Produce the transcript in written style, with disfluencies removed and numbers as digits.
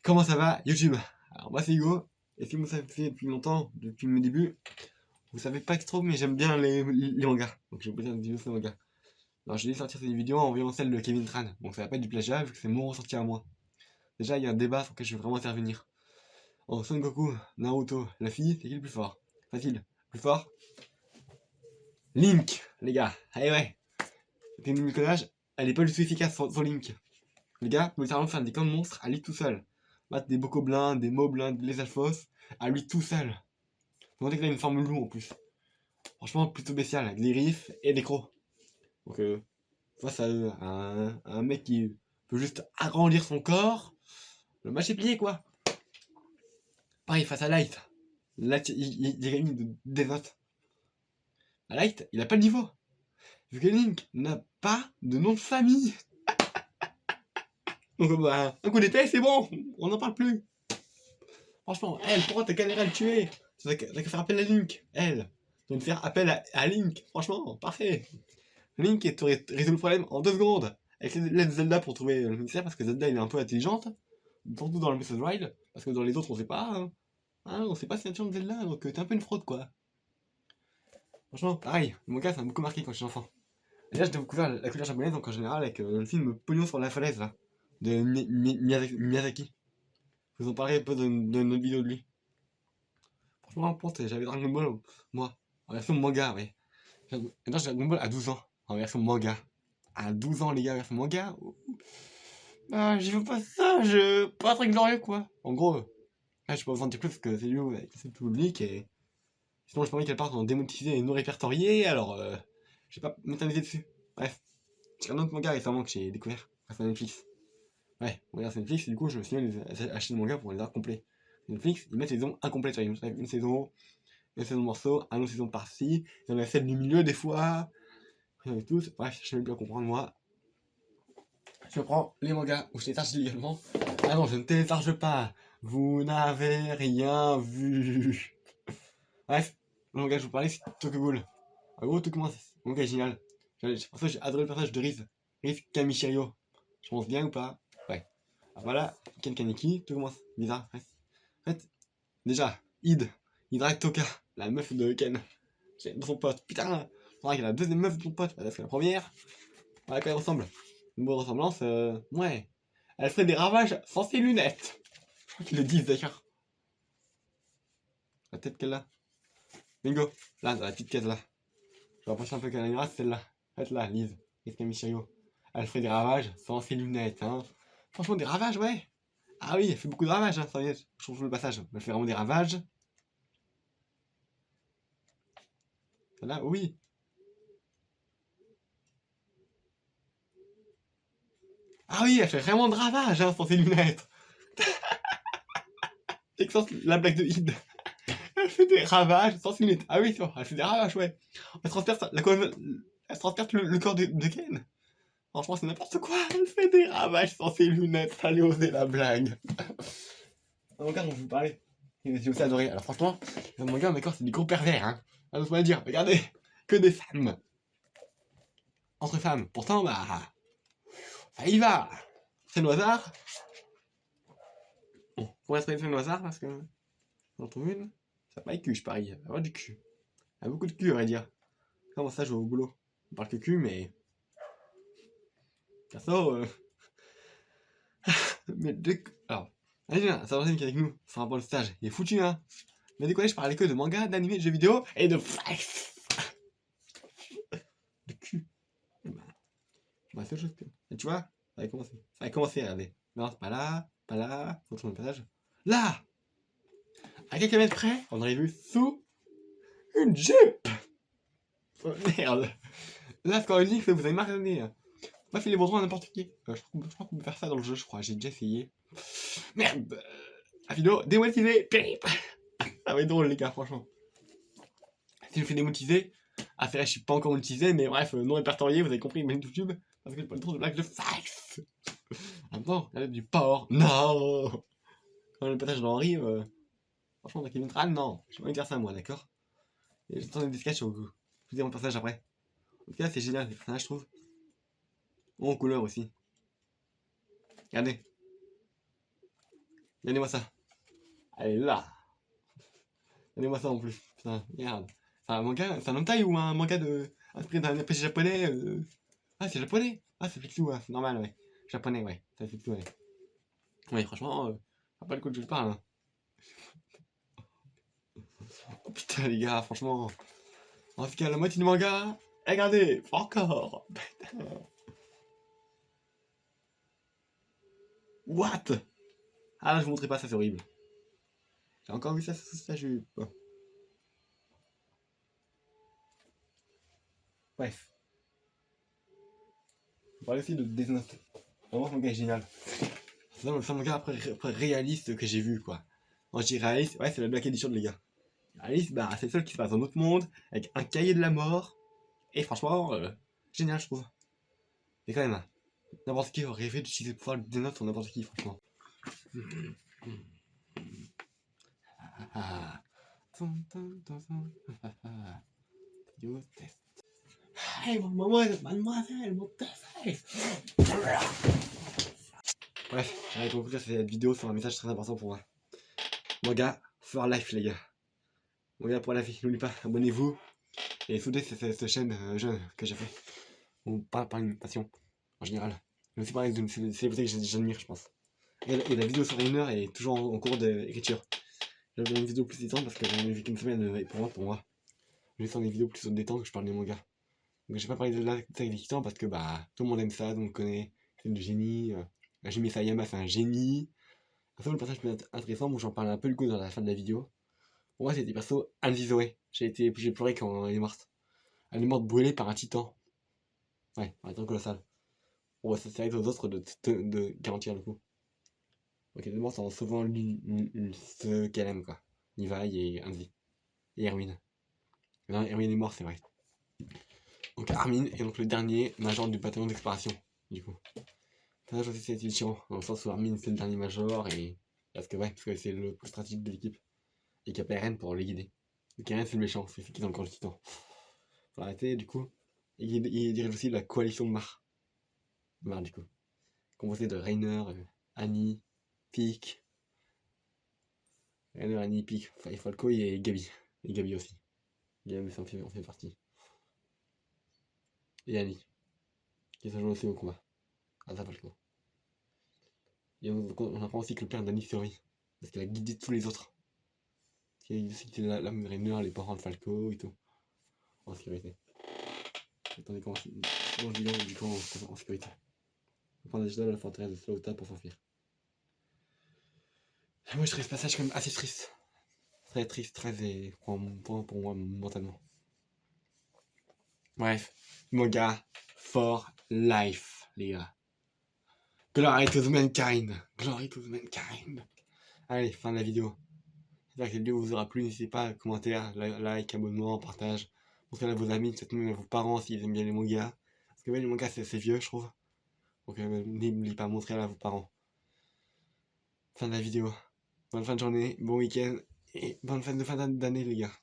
Comment ça va YouTube? Alors moi c'est Hugo, et si vous savez depuis longtemps, depuis mes débuts, vous savez pas trop mais j'aime bien les mangas, donc je vais vous faire une vidéo sur les mangas. Alors je vais sortir cette vidéo en environ celle de Kevin Tran, donc ça va pas être du plagiat vu que c'est mon ressenti à moi. Déjà il y a un débat sur lequel je vais vraiment intervenir. En Son Goku, Naruto, la fille, c'est qui le plus fort? Facile, le plus fort? Link, les gars, allez ouais. Cette technique de collage, elle est pas du tout efficace sans Link. Les gars, vous littéralement faire des camps de monstres à lui tout seul. Battre des bokoblins, des moblins, des alphos, à lui tout seul. Vous notez qu'il a une forme loup en plus. Franchement, plutôt bestial, avec des griffes et des crocs. Donc, face à un mec qui peut juste agrandir son corps, le match est plié quoi. Pareil, face à Light. Light, il gagne des notes. Light, il a pas le niveau. Vu que Link n'a pas de nom de famille. Donc, bah, un coup d'épée, c'est bon, on n'en parle plus. Franchement, elle, pourquoi t'as galéré à le tuer? T'as qu'à faire appel à Link, elle. Tu faire appel à Link, franchement, parfait. Link t'aurait résolu le problème en 2 secondes. Avec l'aide de Zelda pour trouver le mystère, parce que Zelda il est un peu intelligente. Surtout dans le Breath of the Wild, parce que dans les autres on sait pas. Hein, on sait pas si c'est l'intelligence de Zelda, donc t'es un peu une fraude quoi. Franchement, pareil, le manga ça m'a beaucoup marqué quand j'étais enfant. Et là j'ai découvert la culture japonaise, donc en général avec le film Pognon sur la falaise là, de Miyazaki. Je vous en parlerai un peu d'une autre vidéo de lui. Franchement, pote, j'avais Dragon Ball, moi, en version manga, ouais. Maintenant, j'ai Dragon Ball à 12 ans, en version manga. À 12 ans, les gars, version manga. Bah, j'y veux pas ça, pas très glorieux, quoi. En gros, là, je peux pas vous en dire plus parce que c'est lui avec le public et. Sinon, j'ai pas envie qu'elle parte en démonétisé et non répertorié, alors, je vais pas m'éterniser dessus. Bref, c'est un autre manga récemment que j'ai découvert grâce à Netflix. Ouais, on regarde Netflix et du coup, je me suis mis à acheter le manga pour les avoir complets. Netflix, ils mettent les saisons incomplètes, une saison de morceaux, un autre saison par-ci, il y en a celle du milieu des fois, rien du tout, bref, je sais même plus à comprendre moi. Je prends les mangas où je télécharge illégalement. Ah non, je ne télécharge pas, vous n'avez rien vu. Bref, le manga que je vous parlais c'est Tokyo Ghoul. En gros, tout commence, le manga est génial. Pour ça, j'ai adoré le personnage de Riz Kamishirio. Je pense bien ou pas? Ouais. Alors voilà, Ken Kaneki, tout commence bizarre. En fait, déjà, Hydra Toka, la meuf de Ken. Dans son pote. Putain, faudra qu'il y a la deuxième meuf de ton pote. Elle a fait la première. Voilà, quand elle ressemble. Une bonne ressemblance, ouais. Elle ferait des ravages sans ses lunettes. Je crois qu'ils le disent d'ailleurs. La tête qu'elle a. Bingo. Là, dans la petite case là. Je vais rapprocher un peu qu'elle a une race, celle-là. En fait, là, Lise. Lise Kamishirio. Elle ferait des ravages sans ses lunettes, hein. Franchement, des ravages, ouais. Ah oui, elle fait beaucoup de ravages, hein, ça y est. Je trouve le passage. Elle fait vraiment des ravages. Là, oui. Ah oui, elle fait vraiment de ravages, hein, sans ses lunettes. Excellent, la blague de Id. Elle fait des ravages sans ses lunettes. Ah oui, c'est bon, elle fait des ravages, ouais. Elle transperce, elle transperce le corps de Ken. Franchement, c'est n'importe quoi. Elle fait des ravages sans ses lunettes. Fallait oser la blague. Un manga dont je vous parlais. J'ai aussi adoré. Alors franchement, le manga, mais c'est des gros pervers, hein. Ah, vous pouvez dire, regardez, que des femmes. Entre femmes. Pourtant, bah, ça y va. C'est le hasard. Bon, on va se mettre au hasard parce que j'en trouve une. Ça n'a pas de cul, je parie. Elle a avoir du cul. Elle a beaucoup de cul, à vrai dire. Comment ça, je vais au boulot? On parle que cul, mais. Perso, mais alors, allez, un Sabrina qui est avec nous, sur un bon stage. Il est foutu, hein. Mais déconné, je parlais que de manga, d'anime, de jeux vidéo et de flex. De cul. Bah, c'est autre chose que. Et tu vois, ça avait commencé. Ça avait commencé, regardez. Non, c'est pas là, pas là. Faut tourner le passage. Là! À quelques mètres près, on aurait vu sous une Jeep! Oh, merde! Là, Score Enix, vous avez marqué. Pas fait les bourgeois à n'importe qui. Je crois qu'on peut faire ça dans le jeu, je crois. J'ai déjà essayé. Merde! La vidéo démonétisée! Pip! Ça va être drôle, les gars, franchement. Si je me fais démonétiser, ah, c'est vrai, je suis pas encore monétisé, mais bref, non répertorié, vous avez compris, même YouTube, parce que j'ai pas le temps de blague de fax! En même temps, il y a du porc. Non! Quand le passage d'Henri, franchement, dans Kevin Tran, non. Je vais pas dire ça, moi, d'accord? Et j'attends des sketchs au goût. Je vous dis mon passage après. En tout cas, c'est génial, les personnages, je trouve. En couleur aussi. Regardez. Regardez-moi ça. Elle est là. Regardez-moi ça en plus. Putain, regarde. C'est un manga, c'est un hentai ou un manga de. Inspiré d'un RPG japonais Ah, c'est japonais. Ah, c'est Fixu, ouais, c'est normal, ouais. Japonais, ouais. C'est Fixu, ouais. Ouais, franchement, pas le coup que je parle. Hein. Oh putain, les gars, franchement. En tout cas, la moitié du manga. Regardez, encore. What? Ah là, je vous montrerai pas, ça c'est horrible. J'ai encore vu ça sous sa jupe. Bref. On parle aussi de Death Note. Vraiment, ce manga est génial. C'est le seul manga après réaliste que j'ai vu, quoi. Quand je dis réaliste, ouais, c'est la Black Edition, les gars. Réaliste, bah, c'est le seul qui se passe dans notre monde, avec un cahier de la mort. Et franchement, génial, je trouve. Mais quand même, n'importe qui aurait rêvé d'utiliser le pouvoir de Death Note sur n'importe qui, franchement. Ah. You test. Hey, mademoiselle, mon test. Bref, j'arrête de conclure cette vidéo sur un message très important pour moi. Manga for life, les gars. Manga pour la vie, n'oubliez pas, abonnez-vous et soutenez cette chaîne jeune que j'ai fait. On parle par une passion en général. Mais aussi parler d'une célébrité que j'admire, je pense. Et la vidéo sur Rainer est toujours en cours d'écriture. J'avais une vidéo plus détente parce que j'en ai vu qu'une semaine et pour moi. Je vais faire des vidéos plus détente que je parle des mangas. Donc j'ai pas parlé de l'attaque des titans parce que bah tout le monde aime ça, donc on connaît. C'est du génie. Hajime Sayama c'est un génie. Après le passage plus intéressant où j'en parle un peu le coup dans la fin de la vidéo. Pour moi c'était perso Anne Zoé. J'ai pleuré quand elle est morte. Elle est morte brûlée par un titan. Ouais, par un titan colossal. On va s'assurer aux autres de garantir le coup. Donc elle est morte en sauvant ceux qu'elle aime quoi. Levi et Anzi. Et Erwin. Non, Erwin est mort c'est vrai. Donc Armin est donc le dernier major du bataillon d'exploration, du coup. Ça, je sais c'est différent, dans le sens où Armin c'est le dernier major et. Parce que c'est le plus stratégique de l'équipe. Et qu'il y a Eren pour les guider. Donc Eren c'est le méchant, c'est celui qui est dans le camp du titan. Faut arrêter du coup. Et il dirige aussi la coalition de Mar. Mar du coup. Composée de Rainer, Annie, Peak. Rainer, Annie, Peak, Falco et Gabi. Et Gabi aussi. Gabi en fait partie. Et Annie. Qui se joue aussi au combat. À ça Falco. Et on apprend aussi que le père d'Annie survit. Parce qu'elle a guidé tous les autres. Il y a aussi la Rainer, les parents de Falco et tout. En sécurité. Attendez, comment je dis du coup en sécurité. On prend déjà la forteresse de Slaughter pour s'enfuir. Moi je trouve ce passage quand même assez triste. Très triste, très pour moi mentalement. Bref, manga for life, les gars. Glory to the mankind. Glory to the mankind. Allez, fin de la vidéo. J'espère que cette vidéo vous aura plu. N'hésitez pas à commenter, like, abonnement, partage. Montrez-le à vos amis, peut-être même à vos parents s'ils aiment bien les mangas. Parce que ouais, les mangas c'est vieux, je trouve. Donc n'oubliez pas, montrez-le à vos parents. Fin de la vidéo. Bonne fin de journée, bon week-end et bonne fin d'année, les gars.